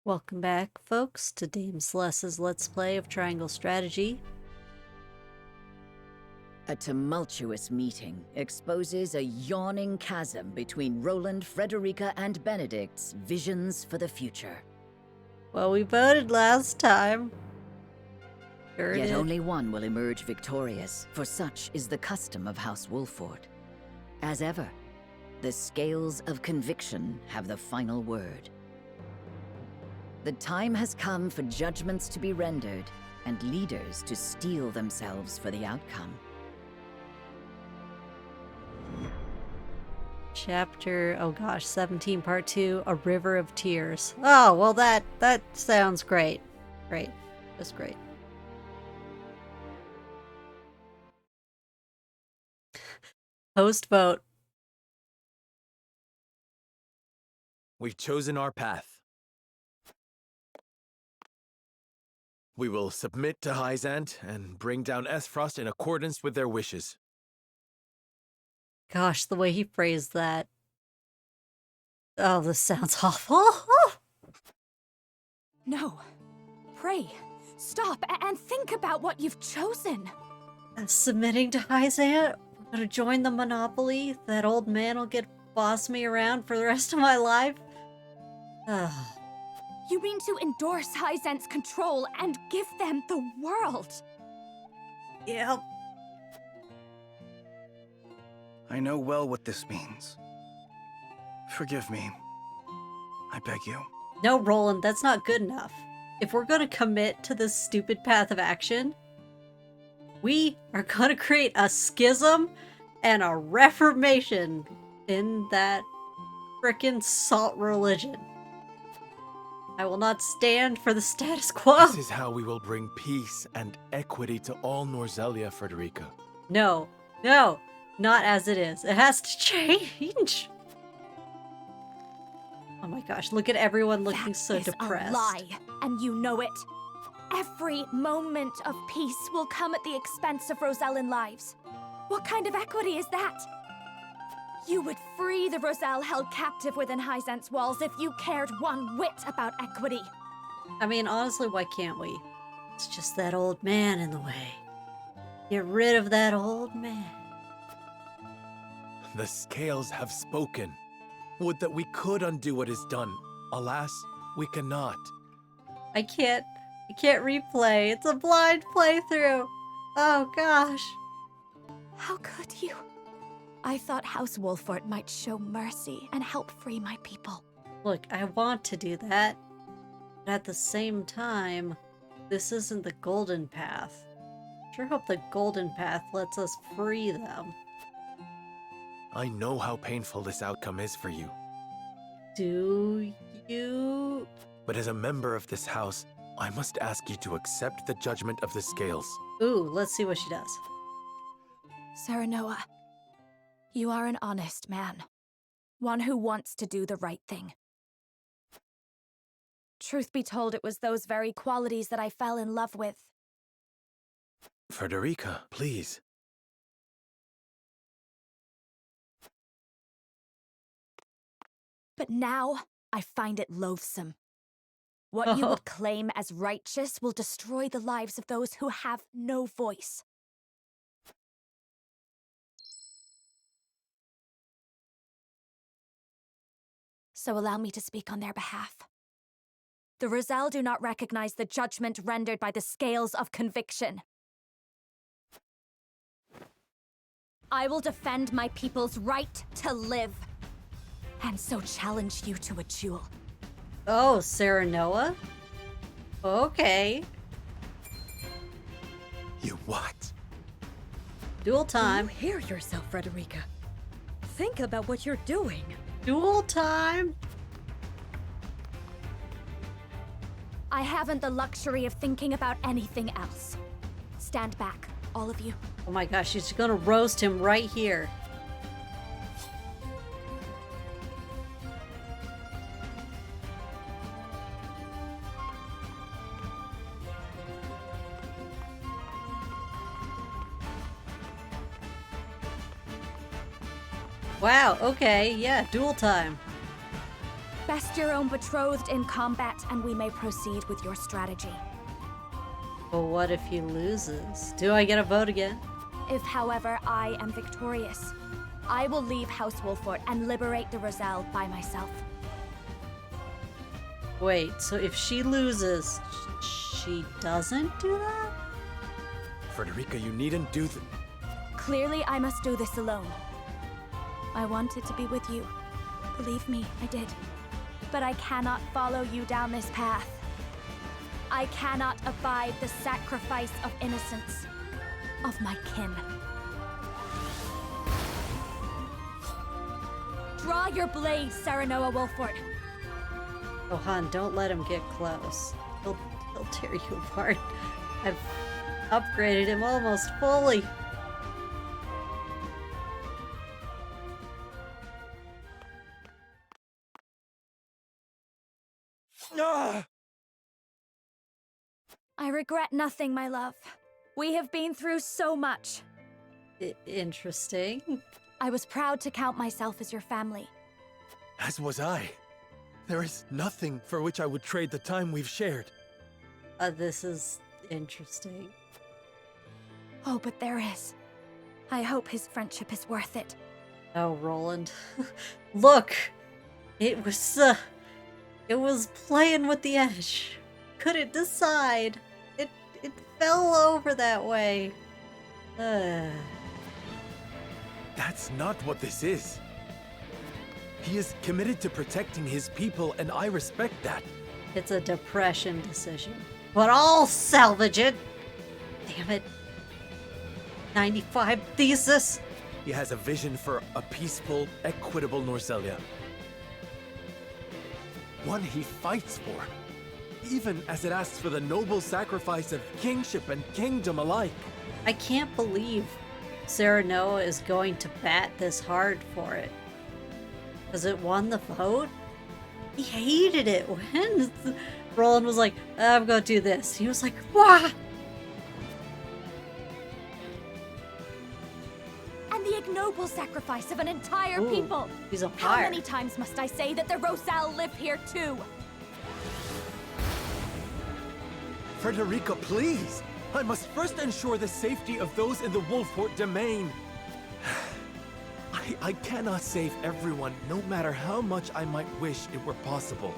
Welcome back, folks, to Dameceles' Let's Play of Triangle Strategy. A tumultuous meeting exposes a yawning chasm between Roland, Frederica, and Benedict's visions for the future. Well, we voted last time. Sure Yet did. only one will emerge victorious, for such is the custom of House Wolford. As ever, the scales of conviction have the final word. The time has come for judgments to be rendered, and leaders to steel themselves for the outcome. Chapter, oh gosh, 17, Part 2, A River of Tears. Oh, well that sounds great. Great. Just great. Post vote. We've chosen our path. We will submit to Hyzant and bring down Esfrost in accordance with their wishes. Gosh, the way he phrased that. Oh, this sounds awful. No. Pray. Stop and think about what you've chosen. Submitting to Hyzant? We're gonna join the Monopoly? That old man will get boss me around for the rest of my life? Ugh. You mean to endorse Hyzant's control and give them the world? Yep. I know well what this means. Forgive me. I beg you. No, Roland, that's not good enough. If we're gonna commit to this stupid path of action, we are gonna create a schism and a reformation in that frickin' salt religion. I will not stand for the status quo. This is how we will bring peace and equity to all Norzelia, Frederica. No, not as it is. It has to change. Oh my gosh, look at everyone looking That so is depressed. a lie, and you know it. Every moment of peace will come at the expense of Rosellan lives. What kind of equity is that? You would free the Roselle held captive within Hyzant's walls if you cared one whit about equity. I mean, honestly, why can't we? It's just that old man in the way. Get rid of that old man. The scales have spoken. Would that we could undo what is done. Alas, we cannot. I can't replay. It's a blind playthrough. Oh gosh. How could you? I thought House Wolford might show mercy and help free my people. Look, I want to do that. But at the same time, this isn't the golden path. Sure hope the golden path lets us free them. I know how painful this outcome is for you. Do you? But as a member of this house, I must ask you to accept the judgment of the scales. Ooh, let's see what she does. Serenoa, you are an honest man. One who wants to do the right thing. Truth be told, it was those very qualities that I fell in love with. Frederica, please. But now, I find it loathsome. What you would claim as righteous will destroy the lives of those who have no voice. So allow me to speak on their behalf. The Roselle do not recognize the judgment rendered by the scales of conviction. I will defend my people's right to live, and so challenge you to a duel. Oh, Serenoa? Okay. You what? Duel time. You hear yourself, Frederica. Think about what you're doing. Duel time. I haven't the luxury of thinking about anything else. Stand back, all of you. Oh my gosh, she's gonna roast him right here. Wow, okay, yeah, duel time. Best your own betrothed in combat, and we may proceed with your strategy. But what if he loses? Do I get a vote again? If, however, I am victorious, I will leave House Wolfort and liberate the Roselle by myself. Wait, so if she loses, she doesn't do that? Frederica, you needn't do Clearly, I must do this alone. I wanted to be with you. Believe me, I did. But I cannot follow you down this path. I cannot abide the sacrifice of innocence of my kin. Draw your blade, Serenoa Wolfort. Oh, hon, don't let him get close. He'll tear you apart. I've upgraded him almost fully. Ah! I regret nothing, my love. We have been through so much. Interesting. I was proud to count myself as your family. As was I. There is nothing for which I would trade the time we've shared. This is interesting. Oh, but there is. I hope his friendship is worth it. Oh, Roland. Look! It was playing with the edge. Couldn't decide. It fell over that way. That's not what this is. He is committed to protecting his people, and I respect that. It's a depression decision. But I'll salvage it! Damn it. 95 thesis! He has a vision for a peaceful, equitable Norzelia. One he fights for, even as it asks for the noble sacrifice of kingship and kingdom alike. I can't believe Serenoa is going to bat this hard for it. Because it won the vote? He hated it when Roland was like, I'm gonna do this. He was like, wah! And the ignoble sacrifice of an entire Ooh, people. he's on How fire. many times must I say that the Roselle live here too? Frederica, please! I must first ensure the safety of those in the Wolfort domain. I cannot save everyone, no matter how much I might wish it were possible.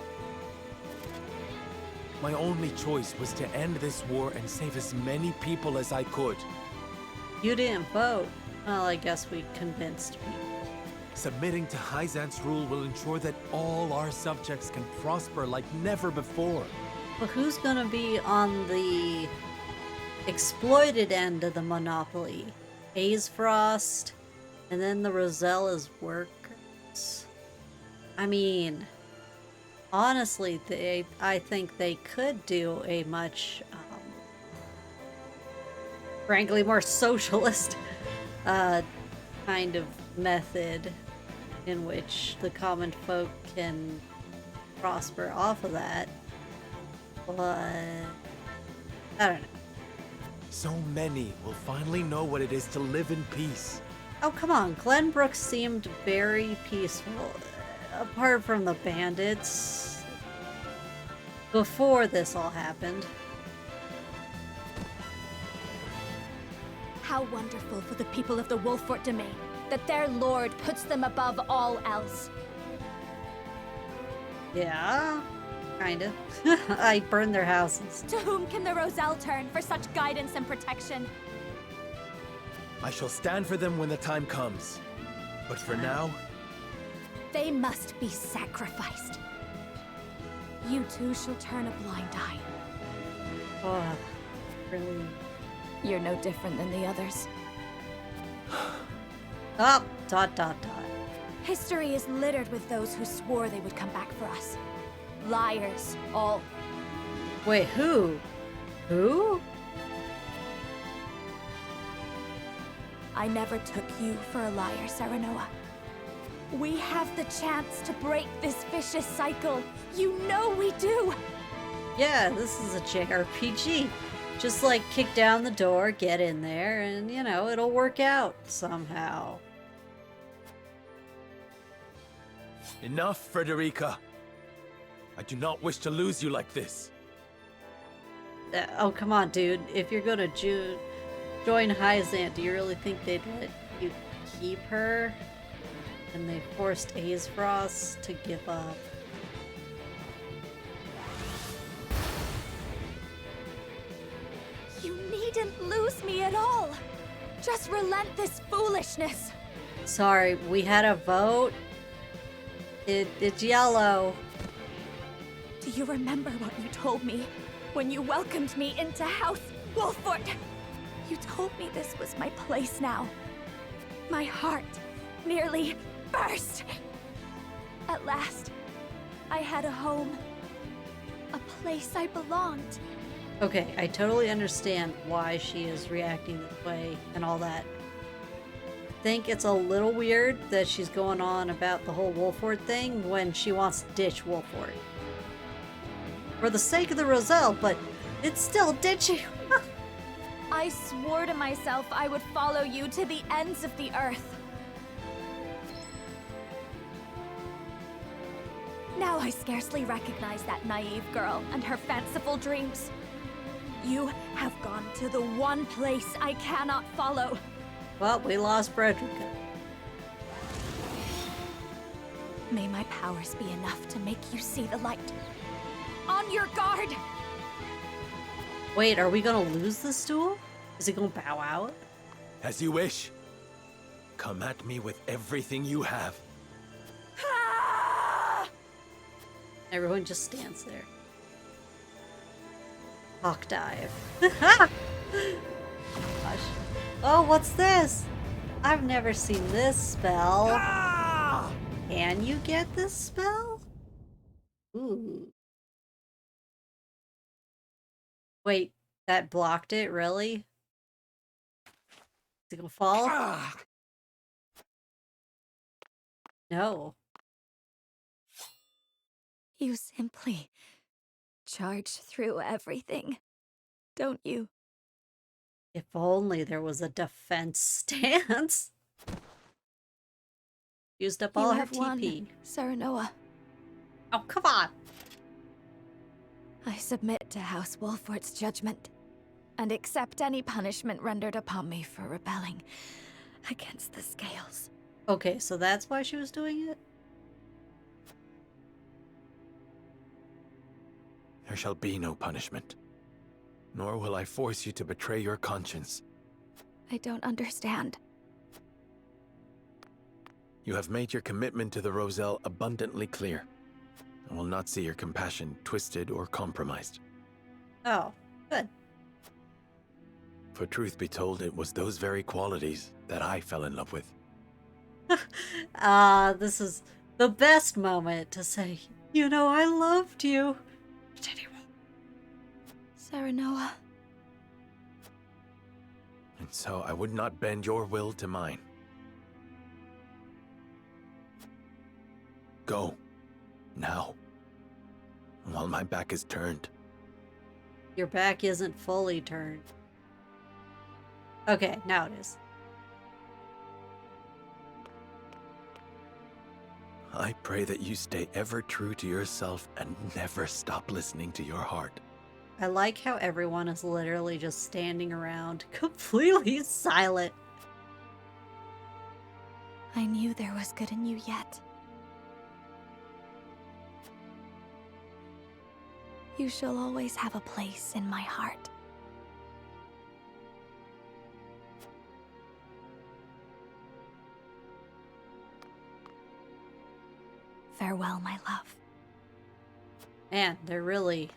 My only choice was to end this war and save as many people as I could. You didn't vote. Well, I guess we convinced people. Submitting to Hyzant's rule will ensure that all our subjects can prosper like never before. But who's gonna be on the exploited end of the monopoly? Frost, and then the Rosella's workers. I mean, honestly, I think they could do a much, frankly, more socialist kind of method in which the common folk can prosper off of that. But I don't know. So many will finally know what it is to live in peace. Oh, come on. Glenbrook seemed very peaceful. Apart from the bandits. Before this all happened. How wonderful for the people of the Wolfort domain that their lord puts them above all else. Yeah, kind of. I burned their houses. To whom can the Roselle turn for such guidance and protection? I shall stand for them when the time comes. But for now, They must be sacrificed. You too shall turn a blind eye. Oh, really? You're no different than the others. Oh, ... History is littered with those who swore they would come back for us. Liars, all. Wait, who? Who? I never took you for a liar, Serenoa. We have the chance to break this vicious cycle. You know we do! Yeah, this is a JRPG. Just like kick down the door, get in there, and you know, it'll work out somehow. enough, Frederica. I do not wish to lose you like this. Oh, come on, dude. If you're gonna join Hyzant, do you really think they'd let you keep her? And they forced Aesfrost to give up. You needn't lose me at all. Just relent this foolishness. Sorry, we had a vote. It's yellow. Do you remember what you told me when you welcomed me into House Wolford? You told me this was my place now. My heart nearly burst. At last, I had a home. A place I belonged. Okay, I totally understand why she is reacting this way and all that. I think it's a little weird that she's going on about the whole Wolford thing when she wants to ditch Wolford. For the sake of the Roselle, but it's still ditching. I swore to myself I would follow you to the ends of the earth. Now I scarcely recognize that naive girl and her fanciful dreams. You have gone to the one place I cannot follow. Well, we lost Frederica. May my powers be enough to make you see the light. On your guard! Wait, are we gonna lose this duel? Is it gonna bow out? As you wish. Come at me with everything you have. Ah! Everyone just stands there. Hawk dive. Gosh. Oh, what's this? I've never seen this spell. Can you get this spell? Ooh. Wait, that blocked it, really? Is it gonna fall? No. You simply charge through everything, don't you? If only there was a defense stance. Used up all You her have won, TP. Serenoa. Oh, come on. I submit to House Wolford's judgment, and accept any punishment rendered upon me for rebelling against the scales. Okay, so that's why she was doing it? There shall be no punishment. Nor will I force you to betray your conscience. I don't understand. You have made your commitment to the Roselle abundantly clear. I will not see your compassion twisted or compromised. Oh, good. For truth be told, it was those very qualities that I fell in love with. This is the best moment to say, you know, I loved you. Serenoa. And so I would not bend your will to mine. Go. Now. While my back is turned. Your back isn't fully turned. Okay, now it is. I pray that you stay ever true to yourself and never stop listening to your heart. I like how everyone is literally just standing around, completely silent. I knew there was good in you yet. You shall always have a place in my heart. Farewell, my love. Man, they're really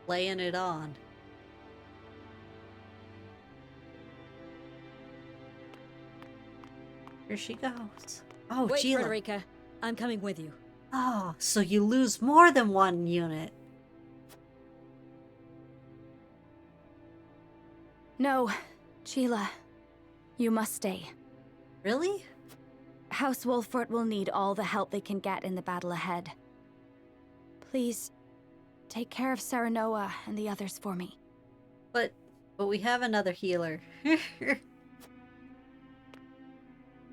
laying it on. Here she goes. Oh, Wait, Gila. Frederica. I'm coming with you. Oh, so you lose more than one unit. No, Sheila. You must stay. Really? House Wolford will need all the help they can get in the battle ahead. Please, take care of Serenoa and the others for me. But we have another healer.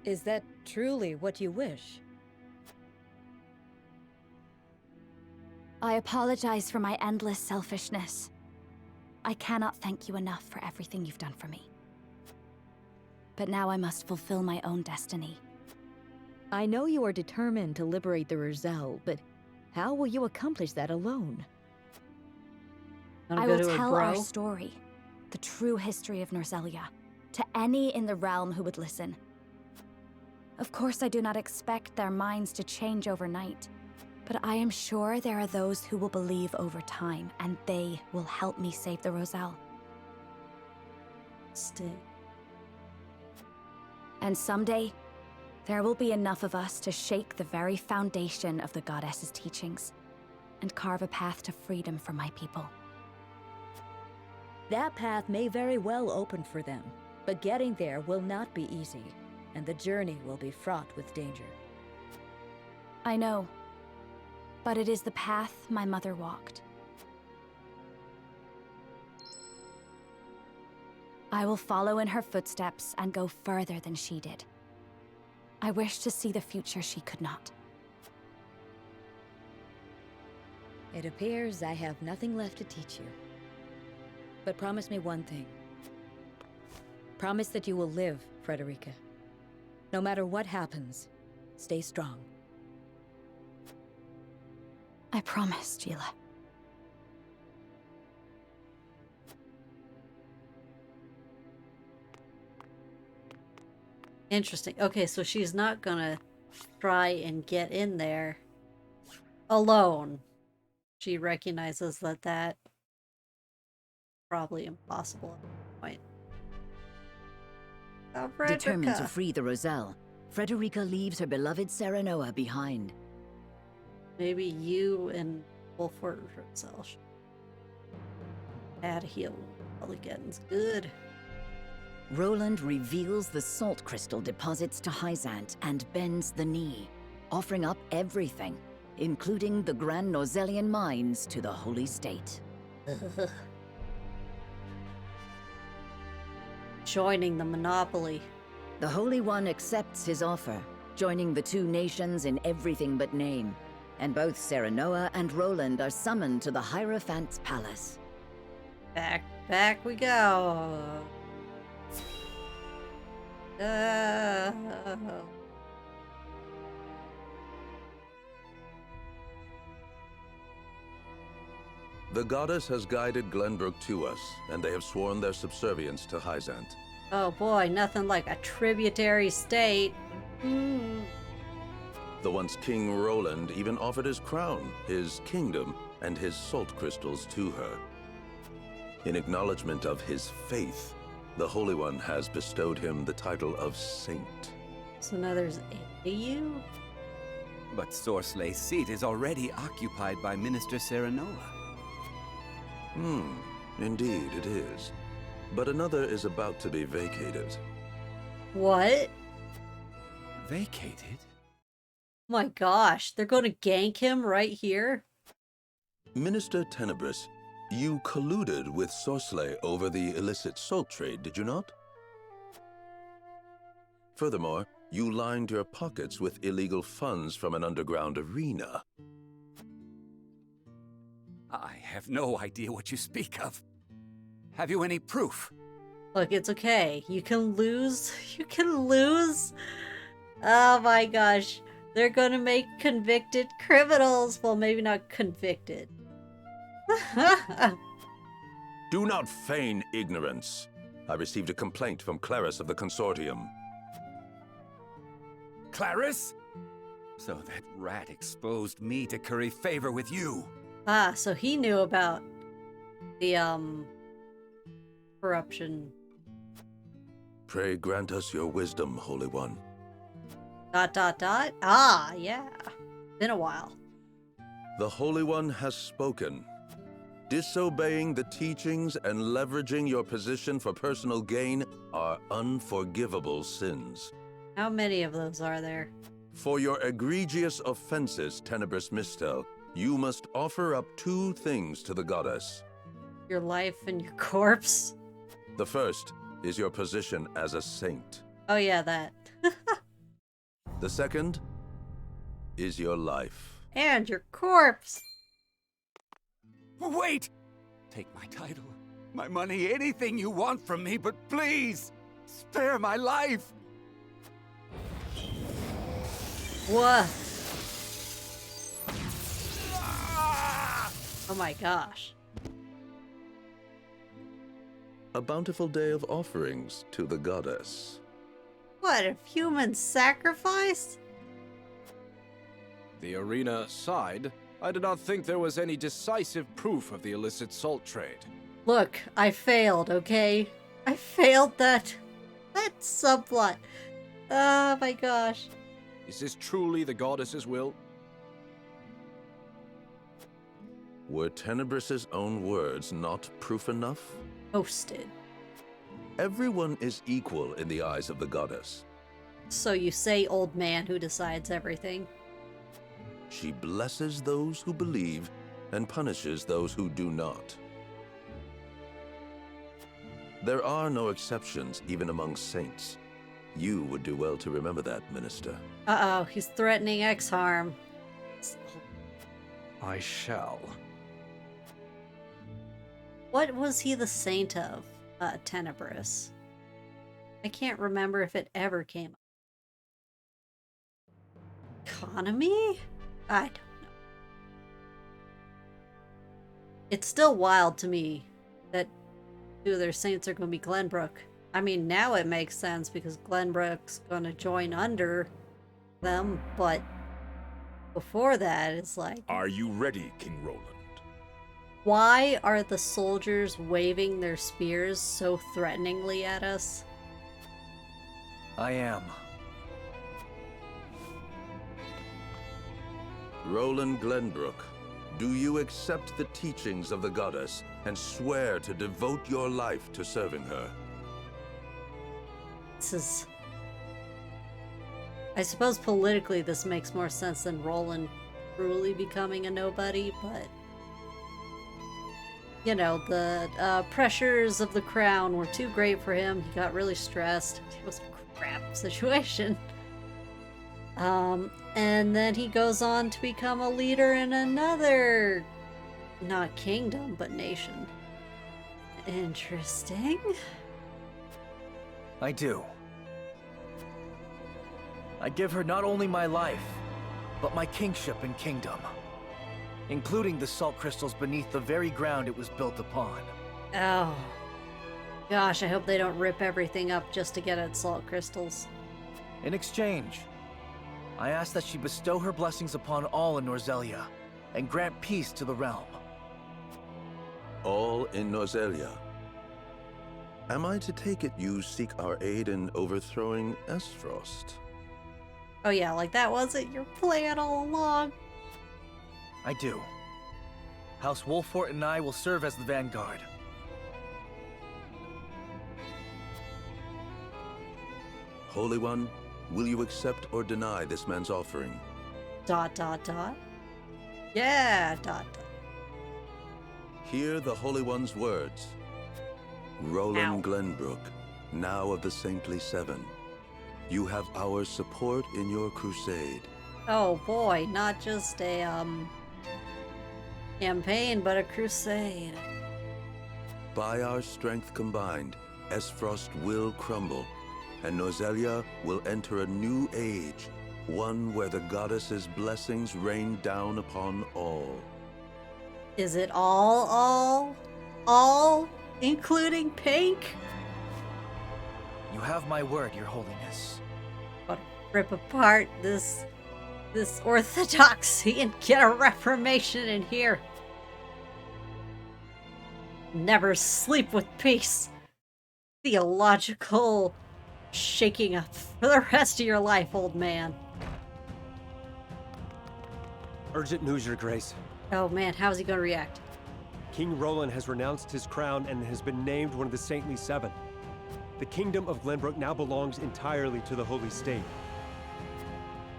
Is that truly what you wish? I apologize for my endless selfishness. I cannot thank you enough for everything you've done for me. But now I must fulfill my own destiny. I know you are determined to liberate the Roselle, but how will you accomplish that alone? Wanna I go will to her tell bro? our story, the true history of Norzelia, to any in the realm who would listen. Of course, I do not expect their minds to change overnight, but I am sure there are those who will believe over time, and they will help me save the Roselle. Stay. And someday, there will be enough of us to shake the very foundation of the goddess's teachings and carve a path to freedom for my people. That path may very well open for them, but getting there will not be easy, and the journey will be fraught with danger. I know, but it is the path my mother walked. I will follow in her footsteps and go further than she did. I wish to see the future she could not. It appears I have nothing left to teach you. But promise me one thing. Promise that you will live, Frederica. No matter what happens, stay strong. I promise, Gila. Interesting. Okay, so she's not gonna try and get in there alone. She recognizes that that's probably impossible at this point. Oh, Determined to Frederica. free the Roselle, Frederica leaves her beloved Serenoa behind. Maybe you and Wolford Roselle should add a heal. Probably getting good. Roland reveals the salt crystal deposits to Hyzant and bends the knee, offering up everything, including the Grand Norzelian mines to the Holy State. Joining the monopoly. The Holy One accepts his offer, joining the two nations in everything but name, and both Serenoa and Roland are summoned to the Hierophant's palace. Back we go. The goddess has guided Glenbrook to us, and they have sworn their subservience to Hyzant. Oh boy, nothing like a tributary state. The once King Roland even offered his crown, his kingdom, and his salt crystals to her. In acknowledgement of his faith, the Holy One has bestowed him the title of Saint. So now there's AU? But Sorslay's seat is already occupied by Minister Serenoa. Indeed it is. But another is about to be vacated. What? Vacated? My gosh, they're going to gank him right here? Minister Tenebris, you colluded with Sorsley over the illicit salt trade, did you not? Furthermore, you lined your pockets with illegal funds from an underground arena. I have no idea what you speak of. Have you any proof? Look, it's okay. You can lose. You can lose. Oh my gosh. They're gonna make convicted criminals. Well, maybe not convicted. Do not feign ignorance. I received a complaint from Claris of the Consortium. Claris? So that rat exposed me to curry favor with you. Ah, so he knew about the, corruption. Pray grant us your wisdom, Holy One. ... Ah, yeah. Been a while. The Holy One has spoken. Disobeying the teachings and leveraging your position for personal gain are unforgivable sins. How many of those are there? For your egregious offenses, Tenebris Mistel, you must offer up two things to the goddess. Your life and your corpse? The first is your position as a saint. Oh yeah, that. The second is your life. And your corpse! Wait! Take my title, my money, anything you want from me, but please, spare my life! What? Oh my gosh. A bountiful day of offerings to the goddess. What, if humans sacrificed? The arena aside, I did not think there was any decisive proof of the illicit salt trade. Look, I failed, okay? I failed that subplot. Oh my gosh. Is this truly the goddess's will? Were Tenebris's own words not proof enough? Toasted. Everyone is equal in the eyes of the goddess. So you say, old man who decides everything. She blesses those who believe and punishes those who do not. There are no exceptions, even among saints. You would do well to remember that, Minister. Uh-oh, he's threatening X-Harm. I shall. What was he the saint of, Tenebris? I can't remember if it ever came up. Economy? I don't know. It's still wild to me that two of their saints are going to be Glenbrook. I mean, now it makes sense because Glenbrook's going to join under them, but before that, it's like... Are you ready, King Roland? Why are the soldiers waving their spears so threateningly at us? I am. Roland Glenbrook, do you accept the teachings of the goddess and swear to devote your life to serving her? This is... I suppose politically this makes more sense than Roland truly becoming a nobody, but... You know, the pressures of the crown were too great for him. He got really stressed. It was a crap situation. And then he goes on to become a leader in another, not kingdom, but nation. Interesting. I do. I give her not only my life, but my kingship and kingdom, including the salt crystals beneath the very ground it was built upon. Oh. Gosh, I hope they don't rip everything up just to get at salt crystals. In exchange, I ask that she bestow her blessings upon all in Norzelia, and grant peace to the realm. All in Norzelia. Am I to take it you seek our aid in overthrowing Esfrost? Oh yeah, like that wasn't your plan all along. I do. House Wolfort and I will serve as the vanguard. Holy One, will you accept or deny this man's offering? ... Yeah, ... Hear the Holy One's words. Roland Glenbrook, now of the Saintly Seven, you have our support in your crusade. Oh boy, not just a, campaign, but a crusade. By our strength combined, Esfrost will crumble, and Norzelia will enter a new age, one where the goddess's blessings rain down upon all. Is it all, including pink? You have my word, Your Holiness. But rip apart this orthodoxy and get a reformation in here. Never sleep with peace. Theological shaking up for the rest of your life, old man. Urgent news, Your Grace. Oh man, how's he gonna react? King Roland has renounced his crown and has been named one of the Saintly Seven. The kingdom of Glenbrook now belongs entirely to the Holy State.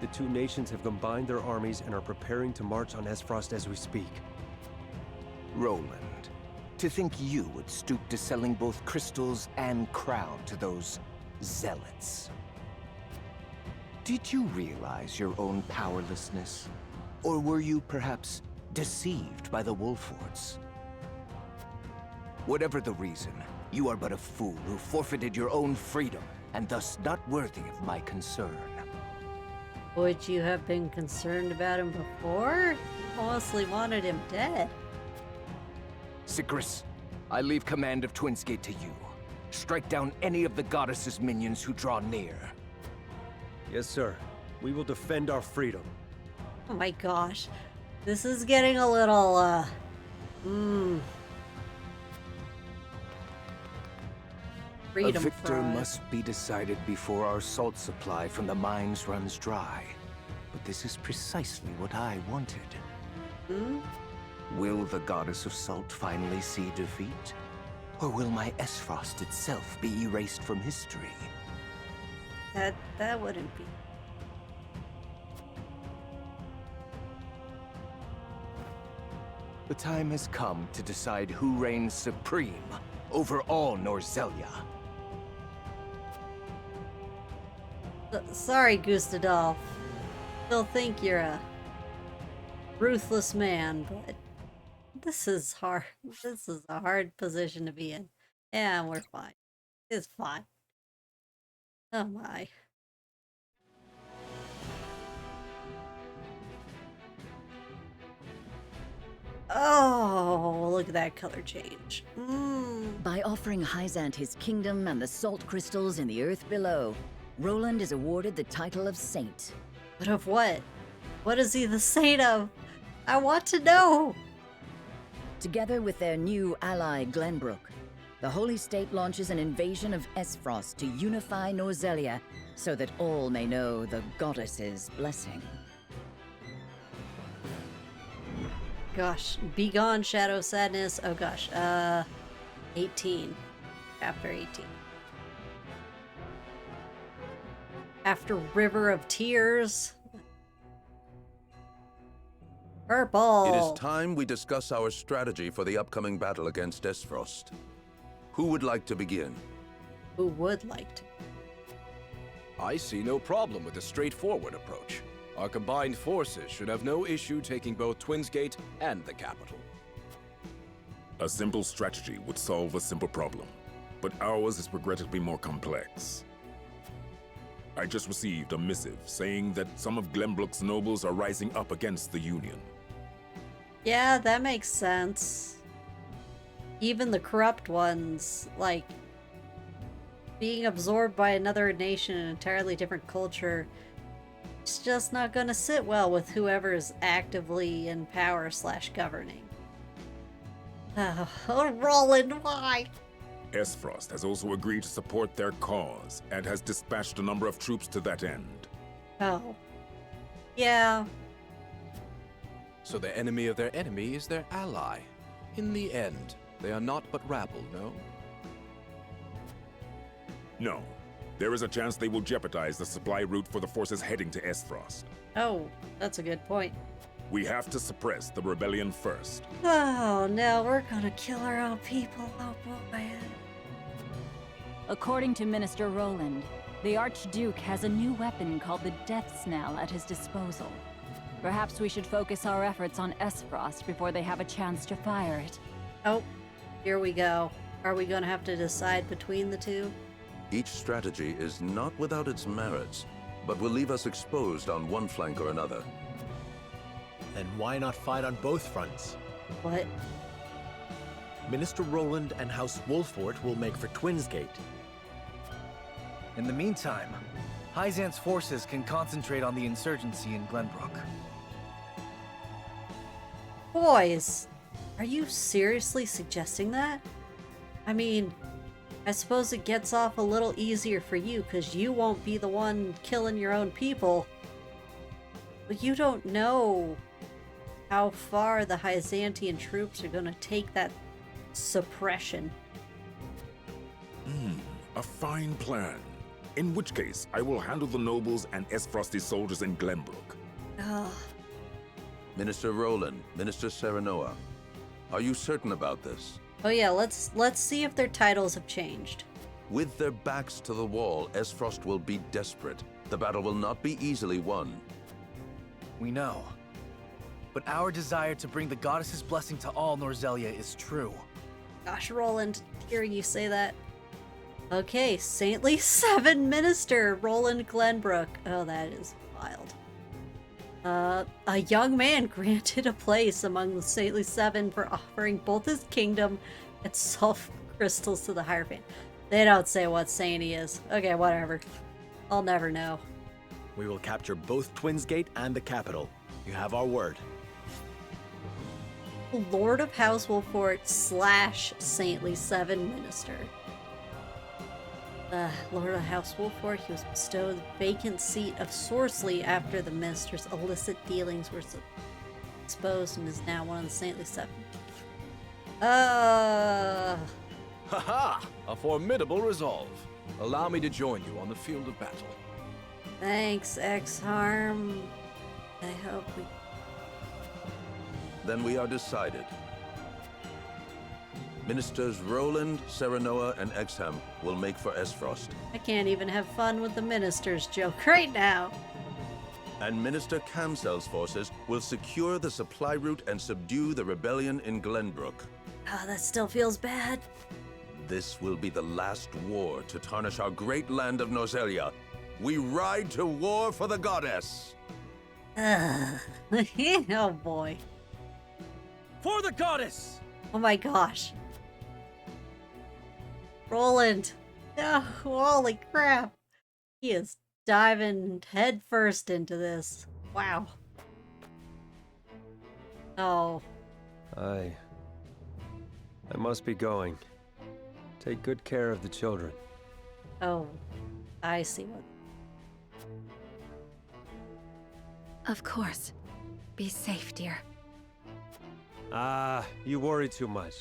The two nations have combined their armies and are preparing to march on Esfrost as we speak. Roland, to think you would stoop to selling both crystals and crown to those zealots. Did you realize your own powerlessness? Or were you perhaps deceived by the Wolforts? Whatever the reason, you are but a fool who forfeited your own freedom, and thus not worthy of my concern. Would you have been concerned about him before? You mostly wanted him dead. Sigrus, I leave command of Twinsgate to you. Strike down any of the goddess's minions who draw near. Yes, sir. We will defend our freedom. Oh my gosh. This is getting a little, Freedom A victor fraud. must be decided before our salt supply from the mines runs dry. But this is precisely what I wanted. Hmm? Will the goddess of salt finally see defeat? Or will my Esfrost itself be erased from history? That wouldn't be. The time has come to decide who reigns supreme over all Norzelia. Sorry, Gustadolf. Still think you're a ruthless man, but this is hard. This is a hard position to be in. Yeah, we're fine. It's fine. Oh my. Oh, look at that color change. By offering Hyzant his kingdom and the salt crystals in the earth below, Roland is awarded the title of Saint. But of what? What is he the saint of? I want to know! Together with their new ally Glenbrook, the Holy State launches an invasion of Esfrost to unify Norzelia so that all may know the goddess's blessing. Gosh, be gone, Shadow Sadness. Oh gosh, 18. Chapter 18. After River of Tears. Purple. It is time we discuss our strategy for the upcoming battle against Esfrost. Who would like to begin? Who would like to? I see no problem with a straightforward approach. Our combined forces should have no issue taking both Twinsgate and the capital. A simple strategy would solve a simple problem, but ours is regrettably more complex. I just received a missive saying that some of Glenbrook's nobles are rising up against the Union. Yeah, that makes sense. Even the corrupt ones, like being absorbed by another nation, an entirely different culture, it's just not gonna sit well with whoever is actively in power / governing. Oh, Roland, why? Esfrost has also agreed to support their cause and has dispatched a number of troops to that end. Oh. Yeah. So the enemy of their enemy is their ally. In the end, they are not but rabble, no? No. There is a chance they will jeopardize the supply route for the forces heading to Esfrost. Oh, that's a good point. We have to suppress the rebellion first. Oh no, we're gonna kill our own people. Oh boy. According to Minister Roland, the Archduke has a new weapon called the Death Snell at his disposal. Perhaps we should focus our efforts on Esfrost before they have a chance to fire it. Oh, here we go. Are we gonna have to decide between the two? Each strategy is not without its merits, but will leave us exposed on one flank or another. Then why not fight on both fronts? What? Minister Roland and House Wolfort will make for Twinsgate. In the meantime, Hyzant's forces can concentrate on the insurgency in Glenbrook. Boys, are you seriously suggesting that? I mean, I suppose it gets off a little easier for you because you won't be the one killing your own people. But you don't know how far the Hyzantian troops are going to take that suppression. A fine plan. In which case, I will handle the nobles and Esfrosty soldiers in Glenbrook. Ugh. Minister Roland, Minister Serenoa, are you certain about this? Oh yeah, let's see if their titles have changed. With their backs to the wall, Esfrost will be desperate. The battle will not be easily won. We know. But our desire to bring the goddess's blessing to all Norzelia is true. Gosh, Roland, hearing you say that. Okay, Saintly 7 Minister, Roland Glenbrook. Oh, that is wild. A young man granted a place among the Saintly 7 for offering both his kingdom and self crystals to the Hierophant. They don't say what saint he is. Okay, whatever. I'll never know. We will capture both Twins Gate and the capital. You have our word. Lord of House Wolfort / Saintly 7 Minister. Lord of House Wolfort, he was bestowed the vacant seat of Sorceley after the minister's illicit dealings were exposed and is now one of the Saintly 7. Haha! A formidable resolve. Allow me to join you on the field of battle. Thanks, X-Harm. I hope we... Then we are decided. Ministers Roland, Serenoa, and Exham will make for Esfrost. I can't even have fun with the minister's joke right now. And Minister Camsel's forces will secure the supply route and subdue the rebellion in Glenbrook. Oh, that still feels bad. This will be the last war to tarnish our great land of Norzelia. We ride to war for the goddess! Oh boy. For the goddess! Oh my gosh. Roland. Oh, holy crap. He is diving headfirst into this. Wow. Oh. I must be going. Take good care of the children. Oh. I see what... Of course. Be safe, dear. Ah, you worry too much.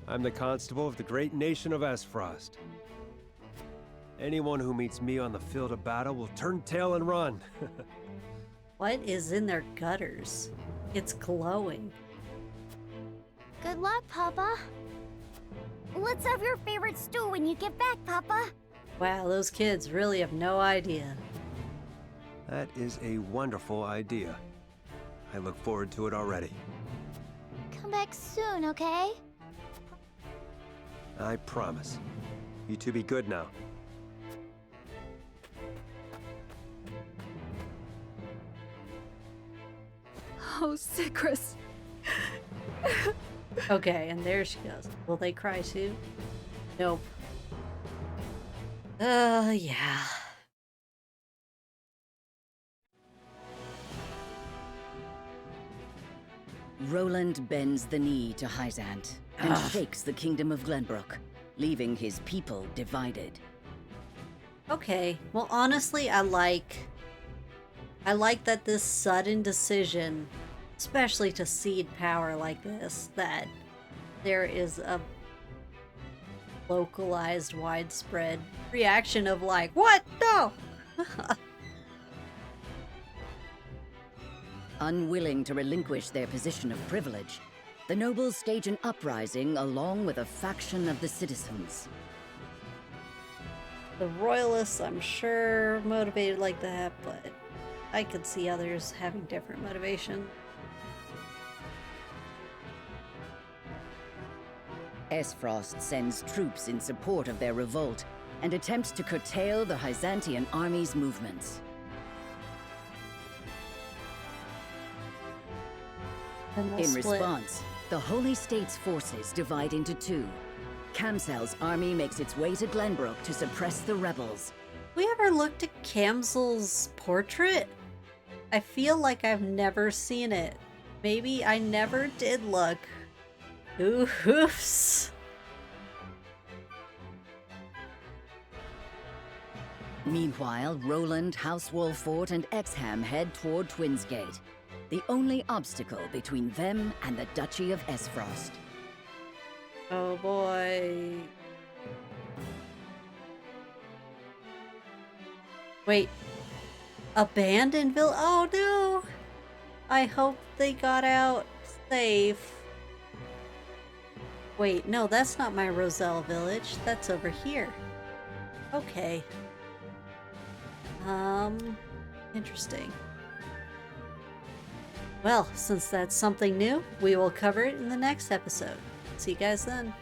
I'm the constable of the great nation of Esfrost. Anyone who meets me on the field of battle will turn tail and run. What is in their gutters? It's glowing. Good luck, Papa. Let's have your favorite stew when you get back, Papa. Wow, those kids really have no idea. That is a wonderful idea. I look forward to it already. Come back soon, okay? I promise. You two be good now. Oh, Sycris. Okay, and there she goes. Will they cry too? Nope. Yeah. Roland bends the knee to Hyzant and shakes the kingdom of Glenbrook, leaving his people divided. Okay, well honestly I like that this sudden decision, especially to cede power like this, that there is a localized, widespread reaction of like, what? No! Unwilling to relinquish their position of privilege, the nobles stage an uprising along with a faction of the citizens. The royalists, I'm sure, motivated like that, but I could see others having different motivation. Esfrost sends troops in support of their revolt and attempts to curtail the Hyzantian army's movements. In response, the Holy State's forces divide into two. Camsel's army makes its way to Glenbrook to suppress the rebels. We ever looked at Camsel's portrait? I feel like I've never seen it. Maybe I never did look. Oops. Meanwhile, Roland, House Wolfort, and Exham head toward Twinsgate, the only obstacle between them and the Duchy of Esfrost. Oh boy. Wait. Abandonville? Oh no! I hope they got out safe. Wait, no, that's not my Roselle village. That's over here. Okay. Interesting. Well, since that's something new, we will cover it in the next episode. See you guys then.